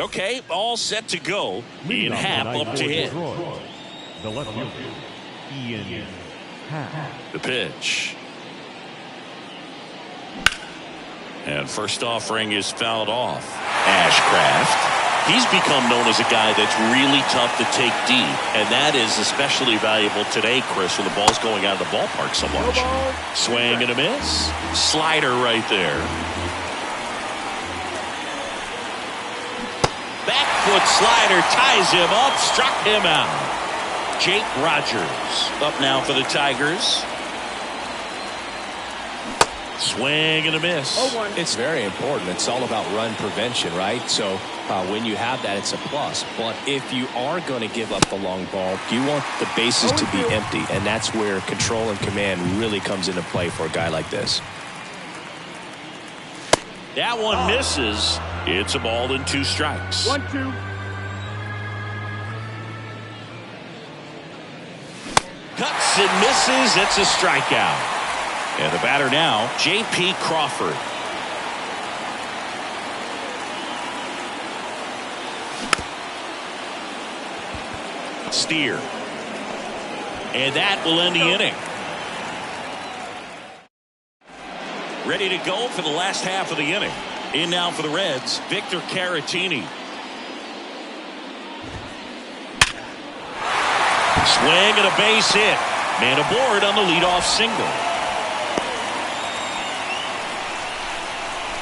Okay, all set to go. Ian Happ up to hit. The left fielder, Ian Happ. The pitch. And first offering is fouled off. Ashcraft. He's become known as a guy that's really tough to take deep, and that is especially valuable today, Chris, when the ball's going out of the ballpark so much. Swing and a miss. Slider right there. Back foot slider ties him up, struck him out. Jake Rogers up now for the Tigers. Swing and a miss. It's very important. It's all about run prevention, right? So when you have that, it's a plus. But if you are going to give up the long ball, you want the bases to be empty, and that's where control and command really comes into play for a guy like this. That one misses. It's a ball and 2 strikes. 1-2. Cuts and misses. It's a strikeout. And the batter now, J.P. Crawford. Steer. And that will end the inning. Ready to go for the last half of the inning. In now for the Reds, Victor Caratini. Swing and a base hit. Man aboard on the leadoff single.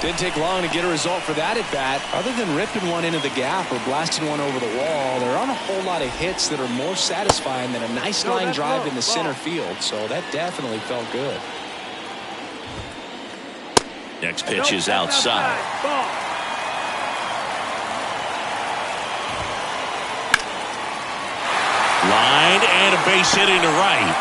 Didn't take long to get a result for that at bat. Other than ripping one into the gap or blasting one over the wall, there aren't a whole lot of hits that are more satisfying than a nice line drive in the center field. So that definitely felt good. Next pitch is outside. Line and a base hit into right.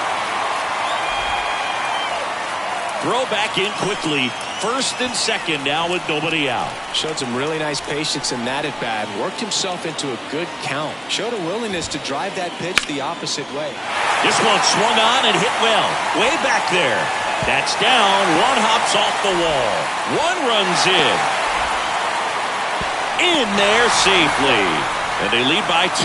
Throw back in quickly. First and second now with nobody out. Showed some really nice patience in that at bat. Worked himself into a good count. Showed a willingness to drive that pitch the opposite way. This one swung on and hit well. Way back there. That's down. One hops off the wall. One runs in. In there safely. And they lead by 2.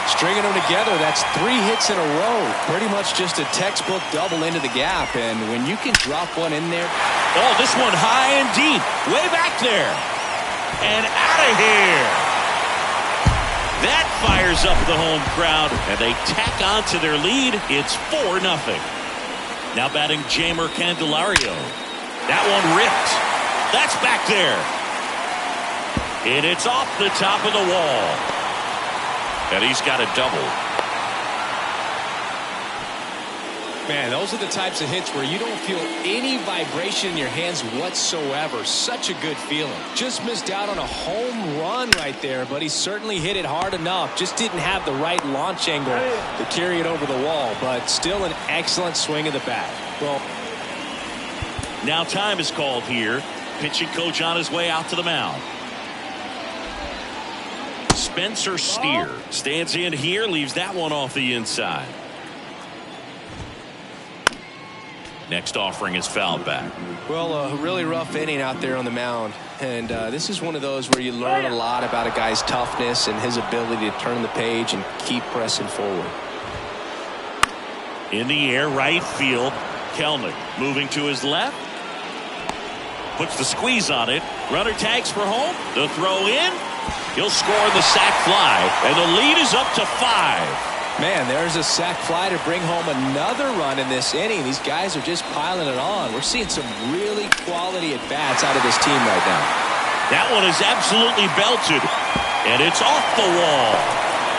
Stringing them together, that's 3 hits in a row. Pretty much just a textbook double into the gap. And when you can drop one in there. Oh, this one high and deep. Way back there. And out of here. That fires up the home crowd. And they tack on to their lead. It's 4-0. Now batting Jeimer Candelario. That one ripped. That's back there. And it's off the top of the wall. And he's got a double. Man, those are the types of hits where you don't feel any vibration in your hands whatsoever. Such a good feeling. Just missed out on a home run right there, but he certainly hit it hard enough. Just didn't have the right launch angle to carry it over the wall, but still an excellent swing of the bat. Well, now time is called here. Pitching coach on his way out to the mound. Spencer Steer stands in here, leaves that one off the inside. Next offering is fouled back. Well, a really rough inning out there on the mound. And this is one of those where you learn a lot about a guy's toughness and his ability to turn the page and keep pressing forward. In the air, right field. Kelnick moving to his left. Puts the squeeze on it. Runner tags for home. The throw in. He'll score the sac fly, and the lead is up to 5. Man, there's a sac fly to bring home another run in this inning. These guys are just piling it on. We're seeing some really quality at-bats out of this team right now. That one is absolutely belted, and it's off the wall.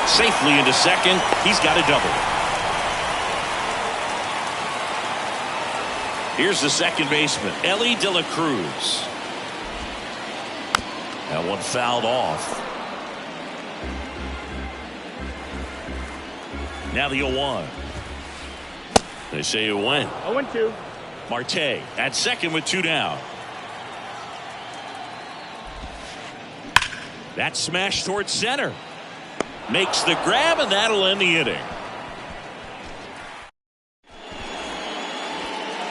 Safely into second. He's got a double. Here's the second baseman, Ellie De La Cruz. That one fouled off. Now the 0-1. They say it went. 0-2. Marte at second with 2 down. That smash towards center. Makes the grab, and that'll end the inning.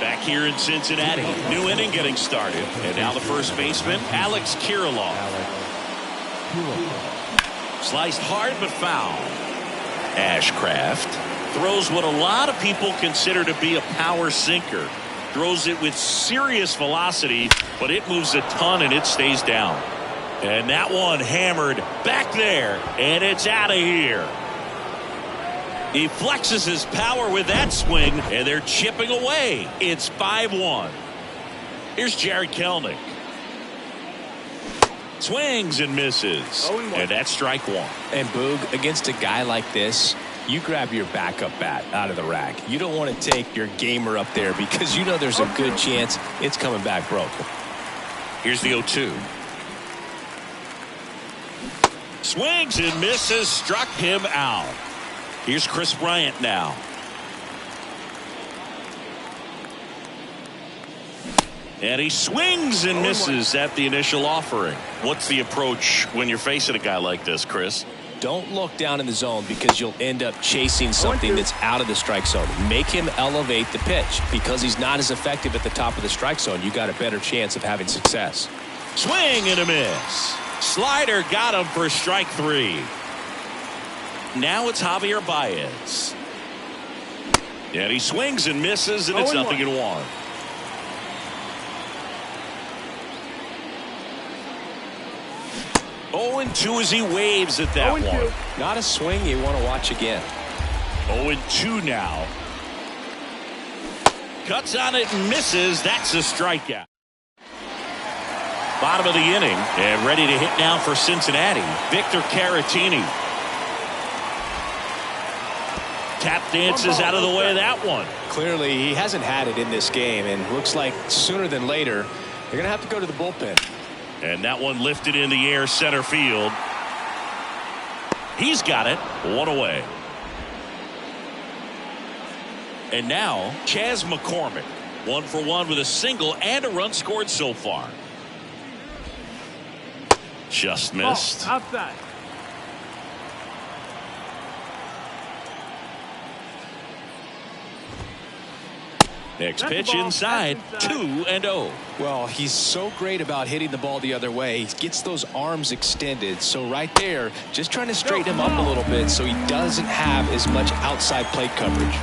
Back here in Cincinnati. New inning getting started. And now the first baseman, Alex Kirilloff. Sliced hard but foul. Ashcraft throws what a lot of people consider to be a power sinker. Throws it with serious velocity, but it moves a ton and it stays down. And that one hammered back there, and it's out of here. He flexes his power with that swing, and they're chipping away. It's 5-1. Here's Jared Kelenic. Swings and misses. And that's strike one. And Boog, against a guy like this, you grab your backup bat out of the rack. You don't want to take your gamer up there because you know there's a good chance it's coming back broken. Here's the 0-2. Swings and misses, struck him out. Here's Chris Bryant now. And he swings and misses at the initial offering. What's the approach when you're facing a guy like this, Chris? Don't look down in the zone because you'll end up chasing something that's out of the strike zone. Make him elevate the pitch. Because he's not as effective at the top of the strike zone, you got a better chance of having success. Swing and a miss. Slider got him for strike three. Now it's Javier Baez. And he swings and misses, and it's 0-1. 0-2 as he waves at that one. Not a swing you want to watch again. 0-2 now. Cuts on it and misses. That's a strikeout. Bottom of the inning, and ready to hit now for Cincinnati, Victor Caratini. Tap dances out of the way of that one. Clearly, he hasn't had it in this game, and looks like sooner than later, they're going to have to go to the bullpen. And that one lifted in the air center field. He's got it. One away. And now, Chas McCormick. 1 for 1 with a single and a run scored so far. Just missed. Outside. Next pitch inside. 2-0. Well, he's so great about hitting the ball the other way. He gets those arms extended. So right there, just trying to straighten him up a little bit so he doesn't have as much outside plate coverage.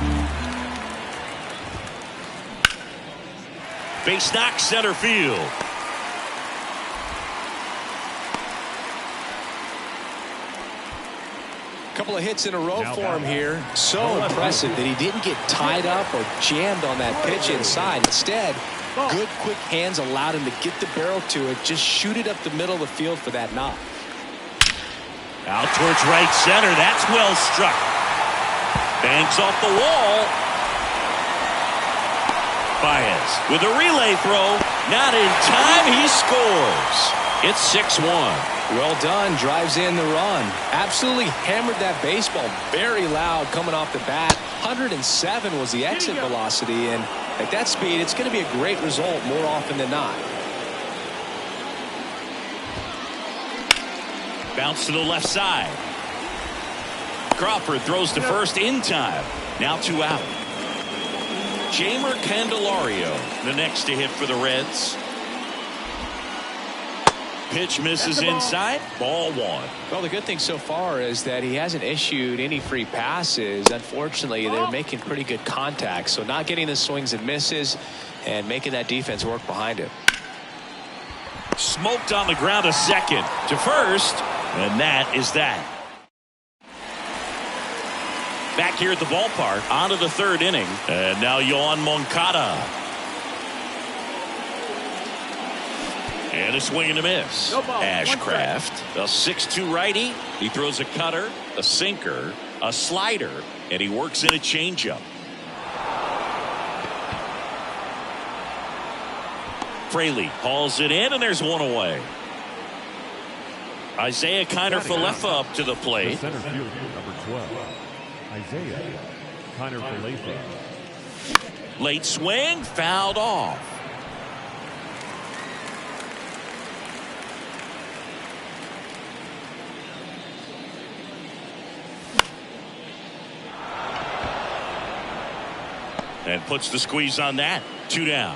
Base knock center field. Couple of hits in a row for him here. So impressive that he didn't get tied up or jammed on that pitch inside. Instead, good quick hands allowed him to get the barrel to it, just shoot it up the middle of the field for that knock. Out towards right center. That's well struck. Banks off the wall. Baez with a relay throw. Not in time. He scores. It's 6-1. Well done. Drives in the run. Absolutely hammered that baseball. Very loud coming off the bat. 107 was the exit velocity, and at that speed, it's going to be a great result more often than not. Bounce to the left side. Crawford throws to first in time. Now 2 out. Jeimer Candelario, the next to hit for the Reds. Pitch misses inside. Ball 1. Well, the good thing so far is that he hasn't issued any free passes. Unfortunately, they're making pretty good contact. So not getting the swings and misses and making that defense work behind him. Smoked on the ground, a second to first. And that is that. Back here at the ballpark, on to the 3rd inning. And now Yoan Moncada. And a swing and a miss. Ashcraft, a 6'2" righty. He throws a cutter, a sinker, a slider, and he works in a changeup. Fraley hauls it in, and there's one away. Isaiah Kiner-Falefa up to the plate. The center fielder, number 12, Isaiah Kiner-Falefa. Late swing, fouled off. And puts the squeeze on that. 2 down.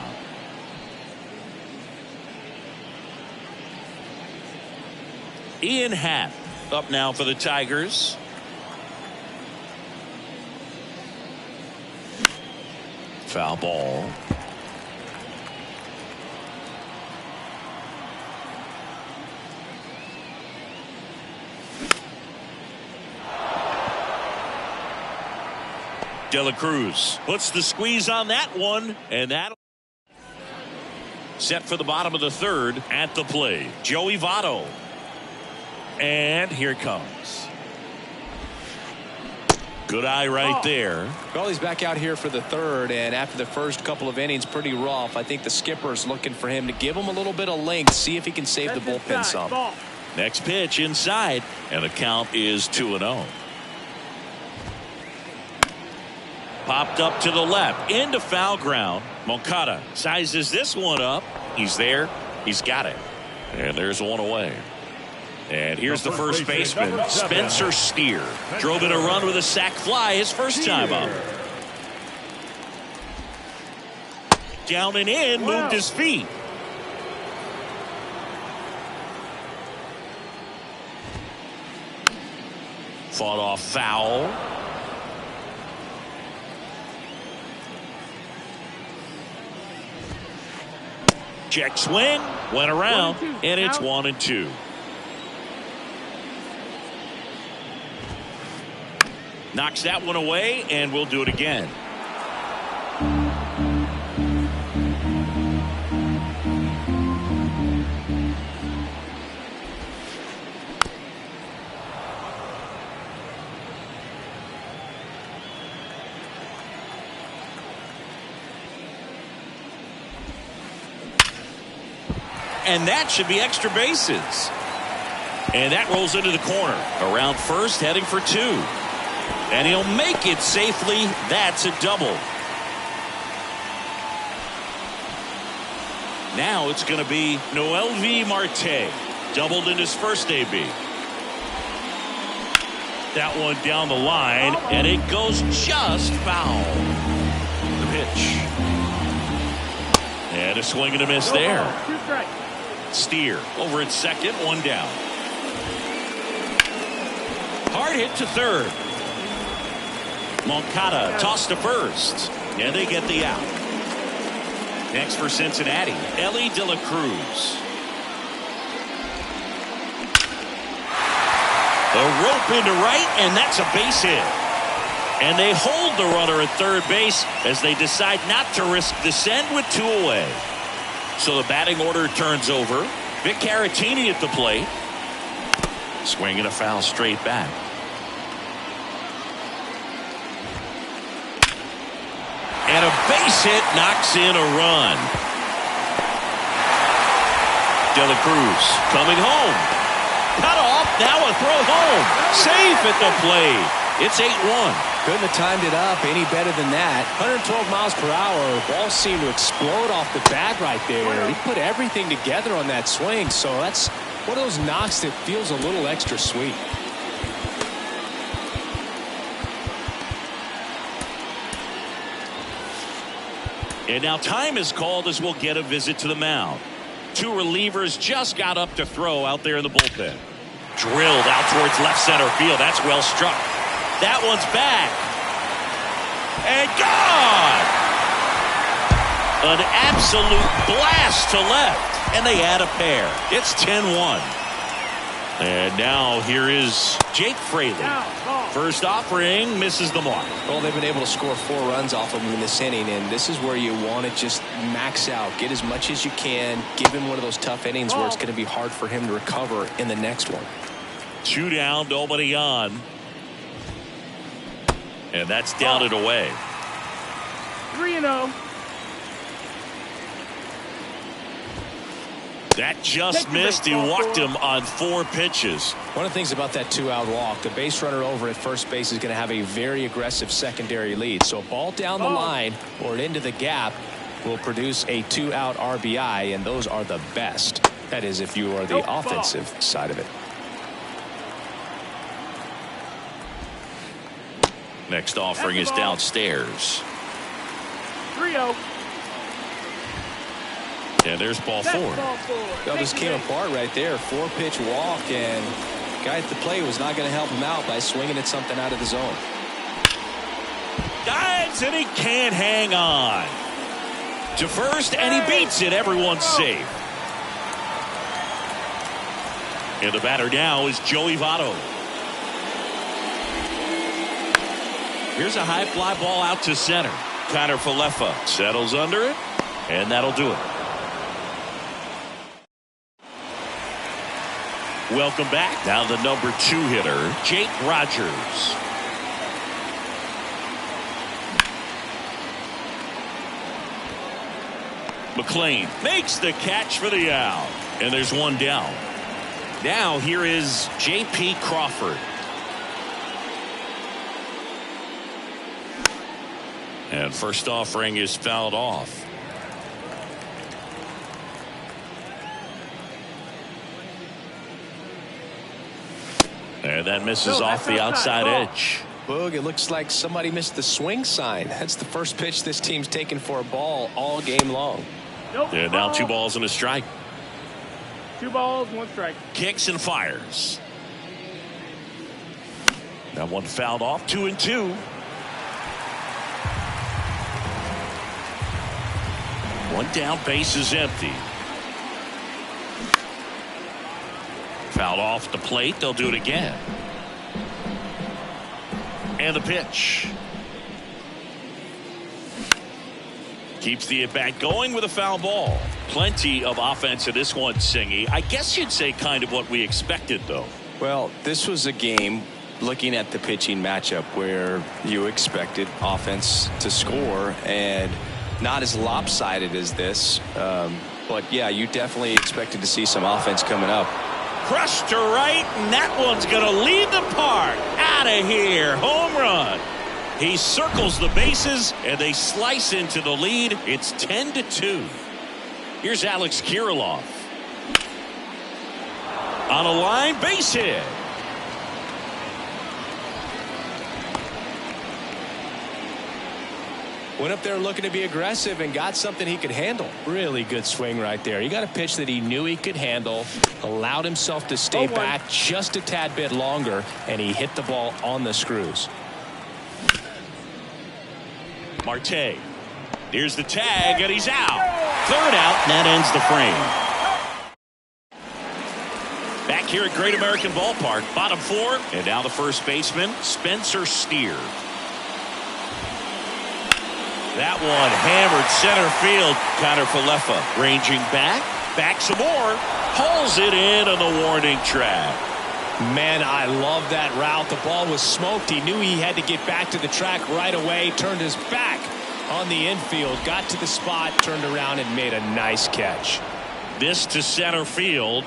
Ian Happ up now for the Tigers. Foul ball. De La Cruz puts the squeeze on that one, and that set for the bottom of the third. At the plate, Joey Votto. And here it comes. Good eye right there. Well, he's back out here for the third, and after the first couple of innings, pretty rough. I think the skipper's looking for him to give him a little bit of length, see if he can save the bullpen some. Next pitch inside, and the count is 2-0. Popped up to the left, into foul ground. Moncada sizes this one up. He's there. He's got it. And there's one away. And here's the first baseman, Spencer Steer. Drove in a run with a sac fly his first time up. Down and in, moved his feet. Fought off foul. Check swing, went around, and it's 1-2. Knocks that one away, and we'll do it again. And that should be extra bases. And that rolls into the corner. Around first, heading for two. And he'll make it safely. That's a double. Now it's going to be Noelvi Marte. Doubled in his first AB. That one down the line, and it goes just foul. The pitch. And a swing and a miss there. Steer over at second, one down. Hard hit to third. Moncada tossed to first, and they get the out. Next for Cincinnati, Ellie De La Cruz. A rope into right, and that's a base hit. And they hold the runner at third base as they decide not to risk the send with two away. So the batting order turns over. Vic Caratini at the plate. Swinging a foul straight back. And a base hit knocks in a run. De La Cruz coming home. Cut off, now a throw home. Safe at the plate. It's 8-1. Couldn't have timed it up any better than that. 112 miles per hour. Ball seemed to explode off the bat right there. He put everything together on that swing. So that's one of those knocks that feels a little extra sweet. And now time is called as we'll get a visit to the mound. Two relievers just got up to throw out there in the bullpen. Drilled out towards left center field. That's well struck. That one's back. And gone. An absolute blast to left. And they add a pair. It's 10-1. And now here is Jake Fraley. First offering misses the mark. Well, they've been able to score 4 runs off of him in this inning, and this is where you want to just max out. Get as much as you can. Give him one of those tough innings where it's going to be hard for him to recover in the next one. 2 down, nobody on. And that's down and away. 3-0. That just missed. He walked him on 4 pitches. One of the things about that 2-out walk, the base runner over at first base is going to have a very aggressive secondary lead. So a ball down the line or into the gap will produce a 2-out RBI, and those are the best. That is, if you are the offensive side of it. Next offering is downstairs. 3-0. And there's ball 4. That just came apart right there. 4-pitch walk, and Guy at the plate was not going to help him out by swinging at something out of the zone. Dives and he can't hang on. To first and he beats it. Everyone's safe. And the batter now is Joey Votto. Here's a high fly ball out to center. Connor Falefa settles under it, and that'll do it. Welcome back. Now the number 2 hitter, Jake Rogers. McClain makes the catch for the out. And there's one down. Now here is J.P. Crawford. And first offering is fouled off. And that misses off the outside edge. Boog, it looks like somebody missed the swing sign. That's the first pitch this team's taken for a ball all game long. Nope. And now 2 balls and a strike. 2 balls, 1 strike. Kicks and fires. That one fouled off. 2-2. One down, base is empty. Fouled off the plate. They'll do it again. And the pitch. Keeps the at-bat going with a foul ball. Plenty of offense in this one, Singy. I guess you'd say kind of what we expected, though. Well, this was a game, looking at the pitching matchup, where you expected offense to score, and not as lopsided as this. But, yeah, you definitely expected to see some offense coming up. Crushed to right, and that one's going to leave the park. Out of here. Home run. He circles the bases, and they slice into the lead. It's 10-2. Here's Alex Kirilloff. On a line, base hit. Went up there looking to be aggressive and got something he could handle. Really good swing right there. He got a pitch that he knew he could handle, allowed himself to stay back just a tad bit longer, and he hit the ball on the screws. Marte. Here's the tag, and he's out. 3rd out, and that ends the frame. Back here at Great American Ballpark, bottom 4, and now the first baseman, Spencer Steer. That one hammered center field. Connor Falefa ranging back some more, pulls it in on the warning track. Man, I love that route. The ball was smoked. He knew he had to get back to the track right away. Turned his back on the infield. Got to the spot, turned around, and made a nice catch. This to center field.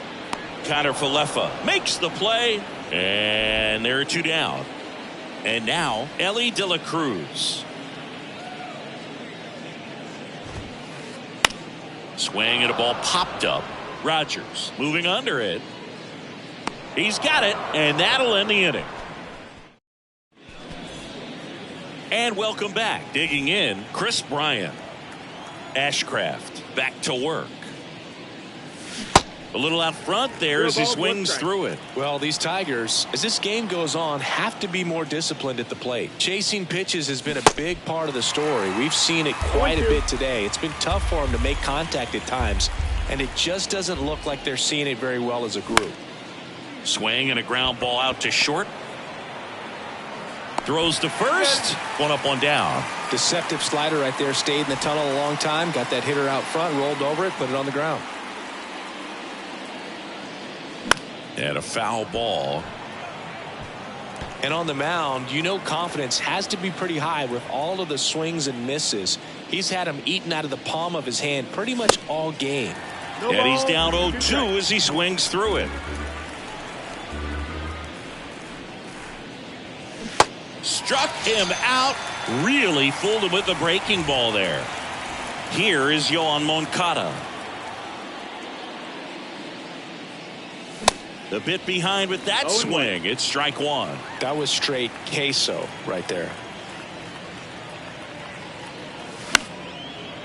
Connor Falefa makes the play. And there are 2 down. And now, Ellie De La Cruz. Swing and a ball popped up. Rogers moving under it. He's got it, and that'll end the inning. And welcome back. Digging in, Chris Bryant. Ashcraft back to work. A little out front there as he swings through it. Well, these Tigers, as this game goes on, have to be more disciplined at the plate. Chasing pitches has been a big part of the story. We've seen it quite a bit today. It's been tough for them to make contact at times, and it just doesn't look like they're seeing it very well as a group. Swing and a ground ball out to short. Throws to first. 1 up, 1 down. Deceptive slider right there. Stayed in the tunnel a long time. Got that hitter out front. Rolled over it. Put it on the ground. And a foul ball. And on the mound, you know confidence has to be pretty high with all of the swings and misses. He's had them eaten out of the palm of his hand pretty much all game. And he's down 0-2 as he swings through it. Struck him out. Really fooled him with the breaking ball there. Here is Yoan Moncada. A bit behind with that swing. It's strike 1. That was straight queso right there.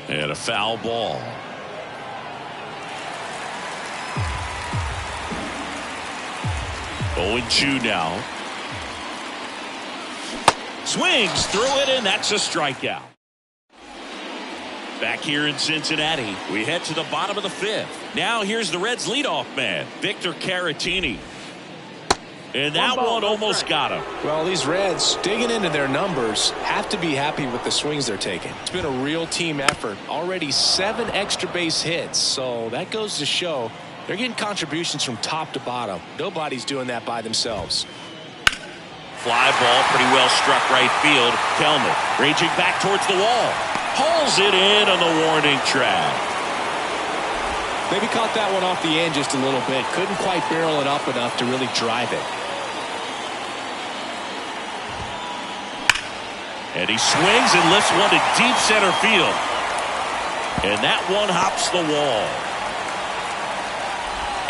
And a foul ball. 0-2 now. Swings through it, and that's a strikeout. Back here in Cincinnati, we head to the bottom of the fifth. Now here's the Reds' leadoff man, Victor Caratini. And that one almost got him. Well, these Reds, digging into their numbers, have to be happy with the swings they're taking. It's been a real team effort. Already 7 extra base hits, so that goes to show they're getting contributions from top to bottom. Nobody's doing that by themselves. Fly ball, pretty well struck right field. Kelman raging back towards the wall. Hauls it in on the warning track. Maybe caught that one off the end just a little bit. Couldn't quite barrel it up enough to really drive it. And he swings and lifts one to deep center field. And that one hops the wall.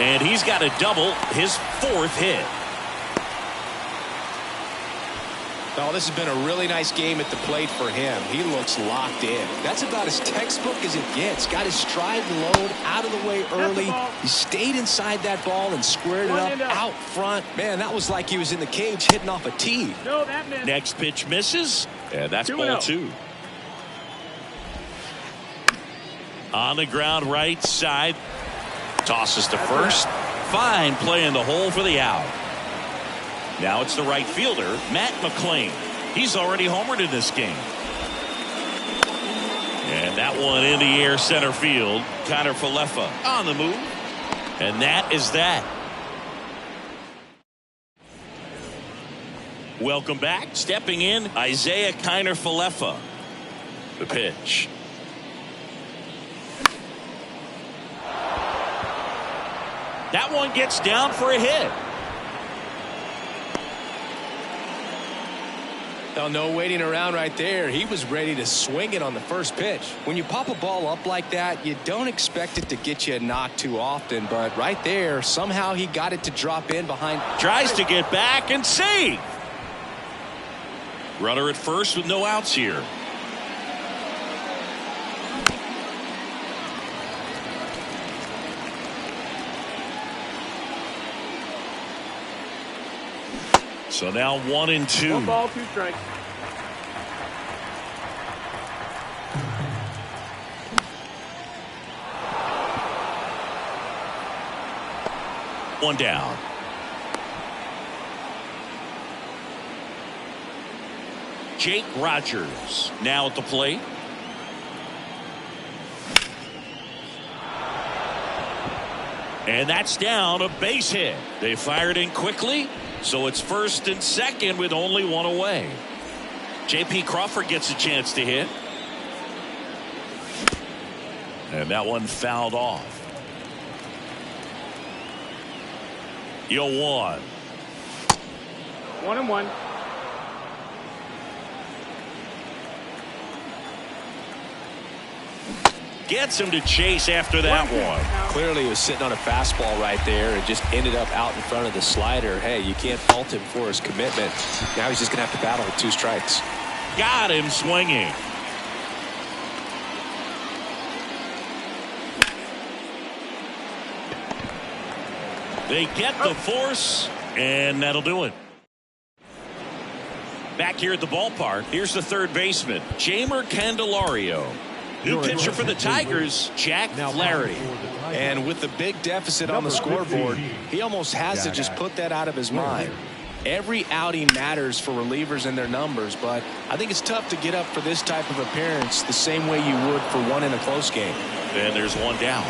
And he's got a double, his 4th hit. Oh, this has been a really nice game at the plate for him. He looks locked in. That's about as textbook as it gets. Got his stride load out of the way early. He stayed inside that ball and squared it up out front. Man, that was like he was in the cage hitting off a tee. No, that missed. Next pitch misses, and that's ball 2. On the ground right side. Tosses to first. Fine play in the hole for the out. Now it's the right fielder, Matt McClain. He's already homered in this game. And that one in the air center field. Connor Falefa on the move. And that is that. Welcome back. Stepping in, Isaiah Kiner Falefa. The pitch. That one gets down for a hit. Oh, no waiting around right there. He was ready to swing it on the first pitch. When you pop a ball up like that, you don't expect it to get you a knock too often. But right there, somehow he got it to drop in behind. Tries to get back and save. Runner at first with no outs here. So now 1-2. 1 ball, 2 strikes. One down. Jake Rogers now at the plate. And that's down, a base hit. They fired in quickly. So it's first and second with only one away. J.P. Crawford gets a chance to hit. And that one fouled off. 0-1. 1-1. Gets him to chase after that one. Clearly he was sitting on a fastball right there and just ended up out in front of the slider. Hey, you can't fault him for his commitment. Now he's just going to have to battle with 2 strikes. Got him swinging. They get the force, and that'll do it. Back here at the ballpark, here's the third baseman, Jeimer Candelario. New pitcher for the Tigers, Jack Flaherty. And with the big deficit on the scoreboard, he almost has to just put that out of his mind. Every outing matters for relievers and their numbers, but I think it's tough to get up for this type of appearance the same way you would for one in a close game. And there's one down.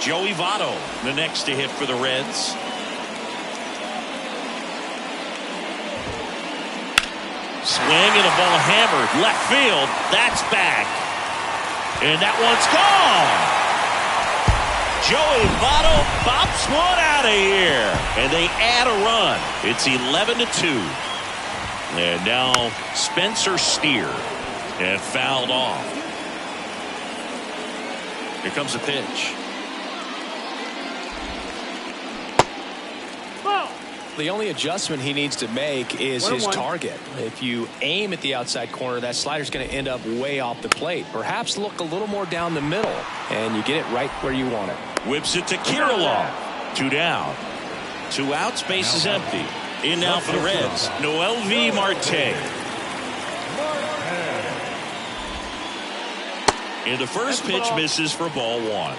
Joey Votto, the next to hit for the Reds. Swing and a ball hammered left field. That's back. And that one's gone. Joey Votto bops one out of here. And they add a run. It's 11-2. And now Spencer Steer. And fouled off. Here comes a pitch. The only adjustment he needs to make is his target. If you aim at the outside corner, that slider's going to end up way off the plate. Perhaps look a little more down the middle, and you get it right where you want it. Whips it to Kirilloff. 2 down. 2 outs, base is empty. In now for the Reds, Noelvi Marte. And the first pitch misses for ball 1.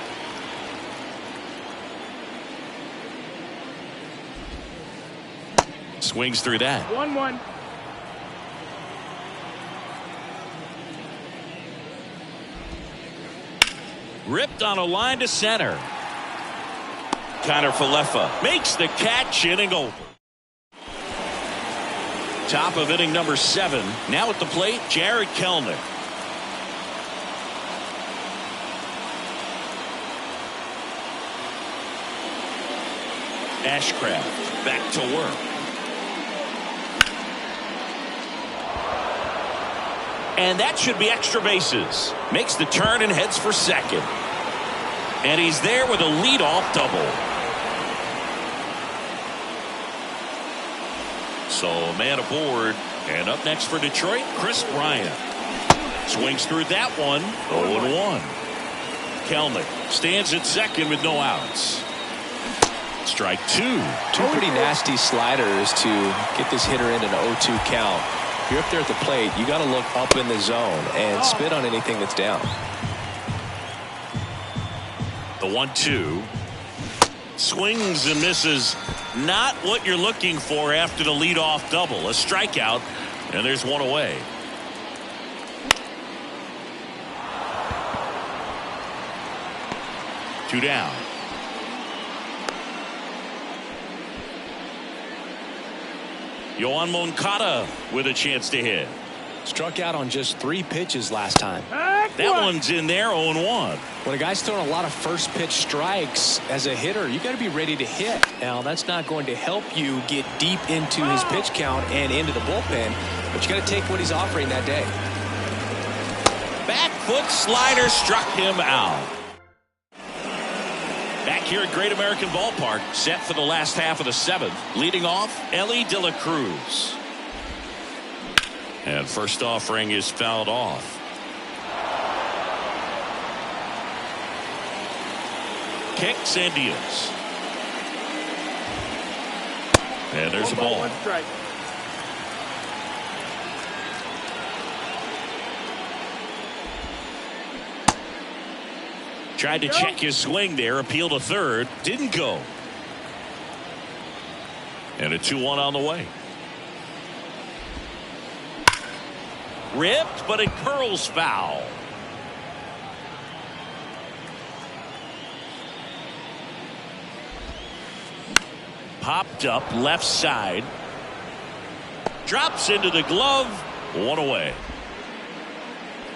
Swings through that. 1-1. Ripped on a line to center. Connor Falefa makes the catch, inning over. Top of inning number 7. Now at the plate, Jared Kelnick. Ashcraft back to work. And that should be extra bases. Makes the turn and heads for second. And he's there with a leadoff double. So a man aboard. And up next for Detroit, Chris Bryant. Swings through that one. 0-1. Kelnick stands at second with no outs. Strike 2. 2 pretty nasty sliders to get this hitter in an 0-2 count. If you're up there at the plate, you got to look up in the zone and spit on anything that's down. The 1-2. Swings and misses. Not what you're looking for after the leadoff double. A strikeout, and there's one away. Two down. Yoan Moncada with a chance to hit. Struck out on just 3 pitches last time. That one's in there, 0-1. When a guy's throwing a lot of first pitch strikes as a hitter, you got to be ready to hit. Now, that's not going to help you get deep into his pitch count and into the bullpen, but you got to take what he's offering that day. Back foot slider struck him out. Back here at Great American Ballpark, set for the last half of the 7th. Leading off, Ellie De La Cruz. And first offering is fouled off. Kicks and deals. And there's a ball. 1 strike. Tried to check his swing there, appeal to third, didn't go. And a 2-1 on the way. Ripped, but it curls foul. Popped up left side. Drops into the glove. 1 away.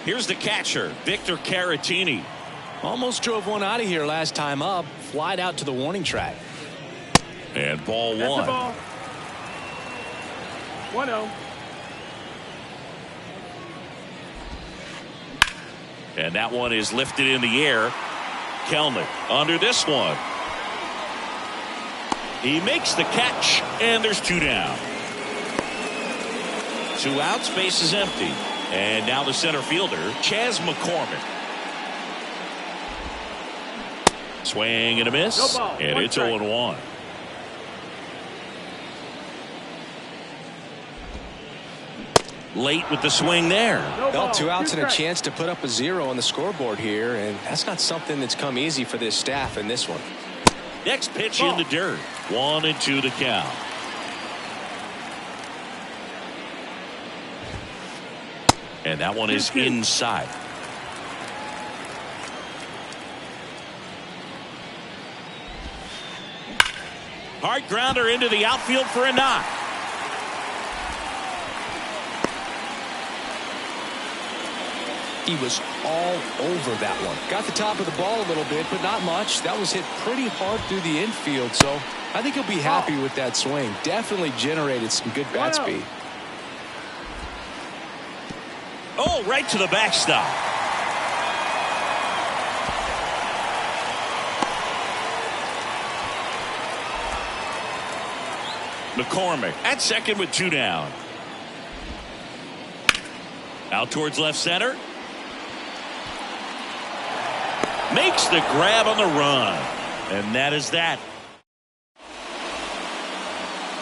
Here's the catcher, Victor Caratini. Almost drove one out of here last time up. Flied out to the warning track. And ball That's 1. the ball. 1-0. And that one is lifted in the air. Kelnick under this one. He makes the catch, and there's 2 down. 2 outs, base is empty. And now the center fielder, Chas McCormick. Swing and a miss, No ball. and 1 it's strike. 0-1. Late with the swing there. No ball. Well, 2 outs and a strikes. chance to put up a 0 on the scoreboard here, and that's not something that's come easy for this staff in this one. Next pitch in the dirt. 1-2 the count. And that one is inside. Hard grounder into the outfield for a knock. He was all over that one. Got the top of the ball a little bit, but not much. That was hit pretty hard through the infield, so I think he'll be happy with that swing. Definitely generated some good bat speed. Oh, right to the backstop. McCormick at second with 2 down. Out towards left center. Makes the grab on the run. And that is that.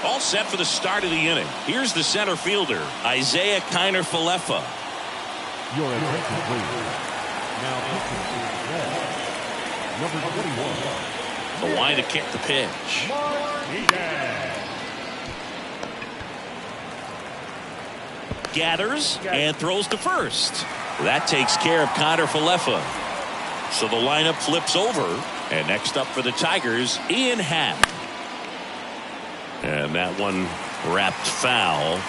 All set for the start of the inning. Here's the center fielder, Isaiah Kiner-Falefa. Your attention, please. Now pitching for the Reds, number 21. The line to kick the pitch. Gathers and throws to first. That takes care of Kiner-Falefa. So the lineup flips over. And next up for the Tigers, Ian Happ. And that one wrapped foul.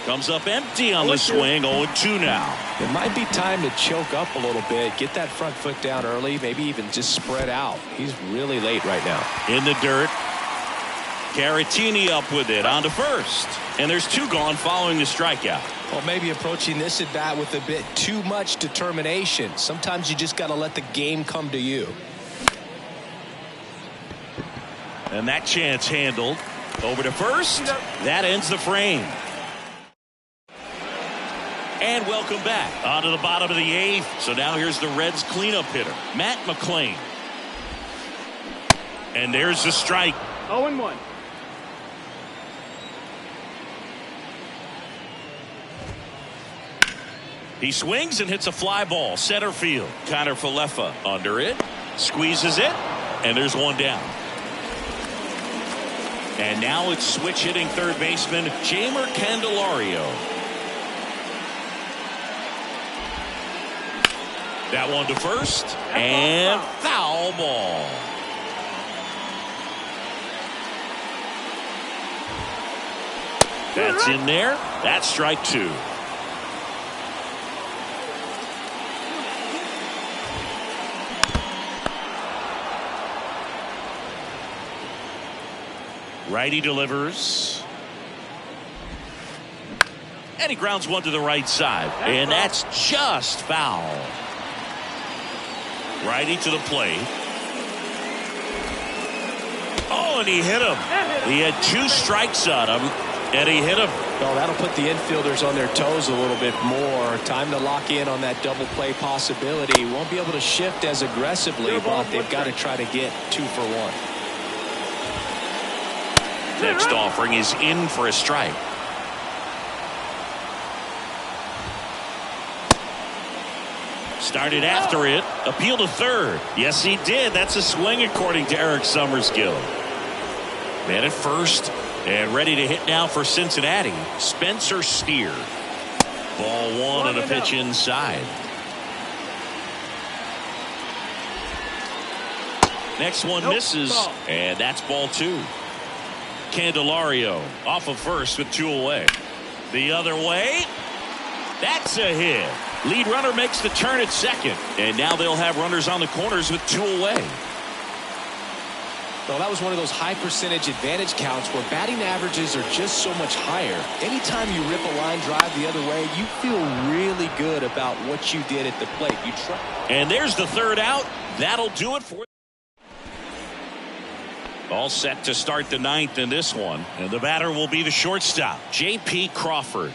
Comes up empty on the swing. 0-2 now. It might be time to choke up a little bit. Get that front foot down early. Maybe even just spread out. He's really late right now. In the dirt. Caratini up with it on to first. And there's 2 gone following the strikeout. Well, maybe approaching this at bat with a bit too much determination. Sometimes you just got to let the game come to you. And that chance handled. Over to first. That ends the frame. And welcome back. On to the bottom of the 8th. So now here's the Reds cleanup hitter, Matt McLain. And there's the strike. 0-1. He swings and hits a fly ball. Center field. Kiner-Falefa under it. Squeezes it. And there's one down. And now it's switch hitting third baseman Jeimer Candelario. That one to first. And foul ball. That's in there. That's strike 2. Righty delivers. And he grounds one to the right side. And that's just foul. Righty to the plate. Oh, and he hit him. He had 2 strikes on him, and he hit him. Well, that'll put the infielders on their toes a little bit more. Time to lock in on that double play possibility. Won't be able to shift as aggressively, but they've got to try to get 2 for 1. Next offering is in for a strike. Started after it. Appeal to third. Yes, he did. That's a swing according to Eric Summerskill. Man at first. And ready to hit now for Cincinnati. Spencer Steer. Ball 1 and a pitch inside. Next one misses. And that's ball 2. Candelario off of first with 2 away. The other way. That's a hit. Lead runner makes the turn at second. And now they'll have runners on the corners with 2 away. Well, that was one of those high percentage advantage counts where batting averages are just so much higher. Anytime you rip a line drive the other way, you feel really good about what you did at the plate. You try. And there's the 3rd out. That'll do it for. All set to start the 9th in this one. And the batter will be the shortstop, J.P. Crawford.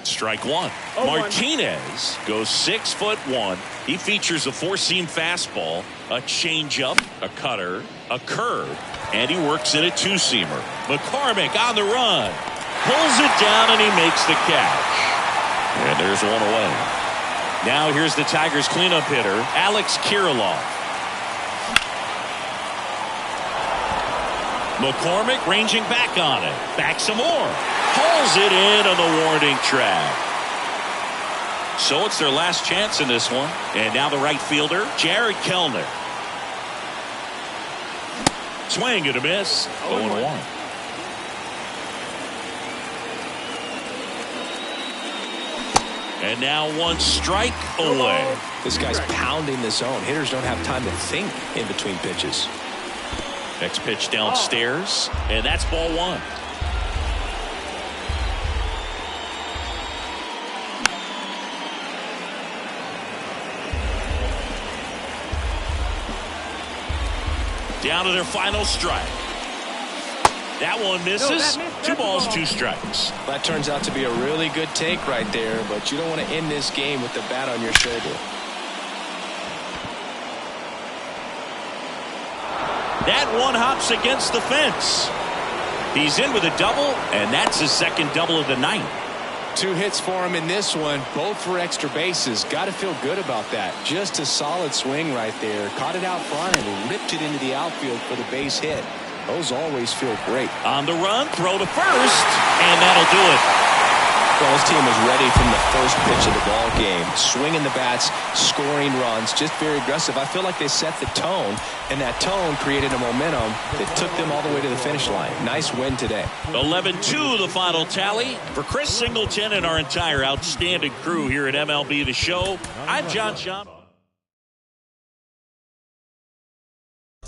Strike 1. Martinez goes 6'1". He features a 4-seam fastball, a changeup, a cutter, a curve, and he works in a 2-seamer. McCormick on the run. Pulls it down and he makes the catch. And there's one away. Now here's the Tigers cleanup hitter, Alex Kirilloff. McCormick ranging back on it. Back some more. Pulls it in on the warning track. So it's their last chance in this one. And now the right fielder, Jared Kellner. Swing and a miss. 0-1. And now 1 strike away. This guy's pounding the zone. Hitters don't have time to think in between pitches. Next pitch downstairs, and that's ball 1. Down to their final strike. That one misses. 2 balls, 2 strikes. That turns out to be a really good take right there, but you don't want to end this game with the bat on your shoulder. That one hops against the fence. He's in with a double, and that's his second double of the night. 2 hits for him in this one, both for extra bases. Got to feel good about that. Just a solid swing right there. Caught it out front and ripped it into the outfield for the base hit. Those always feel great. On the run, throw to first, and that'll do it. Well, his team was ready from the first pitch of the ball game. Swinging the bats, scoring runs, just very aggressive. I feel like they set the tone, and that tone created a momentum that took them all the way to the finish line. Nice win today. 11-2 the final tally. For Chris Singleton and our entire outstanding crew here at MLB The Show, I'm John Schaub.